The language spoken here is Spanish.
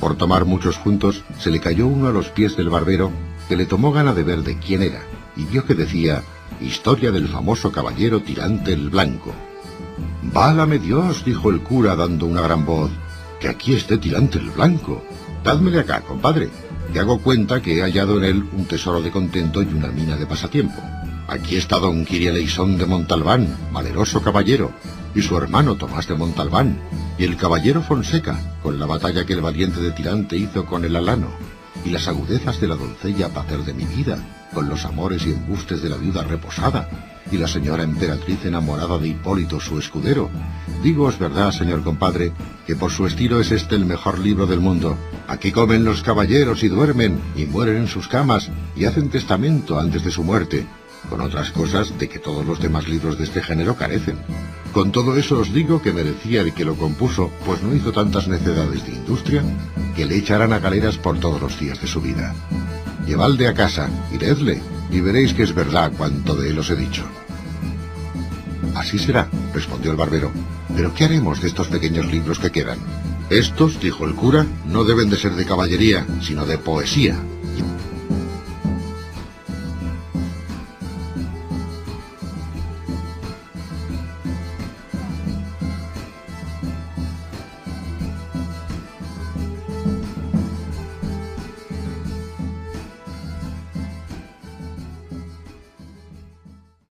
por tomar muchos juntos, se le cayó uno a los pies del barbero, que le tomó gana de ver de quién era, y vio que decía: Historia del famoso caballero tirante el Blanco. «Válame Dios», dijo el cura dando una gran voz, «que aquí esté tirante el Blanco. Dádmele acá, compadre, que hago cuenta que he hallado en él un tesoro de contento y una mina de pasatiempo. Aquí está don Kirieleisón de Montalbán, valeroso caballero, y su hermano Tomás de Montalbán, y el caballero Fonseca, con la batalla que el valiente de Tirante hizo con el alano, y las agudezas de la doncella Placer de mi vida, con los amores y embustes de la viuda reposada, y la señora emperatriz enamorada de Hipólito su escudero. Digoos verdad, señor compadre, que por su estilo es este el mejor libro del mundo. Aquí comen los caballeros y duermen, y mueren en sus camas, y hacen testamento antes de su muerte, con otras cosas de que todos los demás libros de este género carecen. Con todo eso os digo que merecía el que lo compuso, pues no hizo tantas necedades de industria, que le echarán a galeras por todos los días de su vida. Llevadle a casa, y leedle, y veréis que es verdad cuanto de él os he dicho». «Así será», respondió el barbero, «pero ¿qué haremos de estos pequeños libros que quedan?» «Estos», dijo el cura, «no deben de ser de caballería, sino de poesía».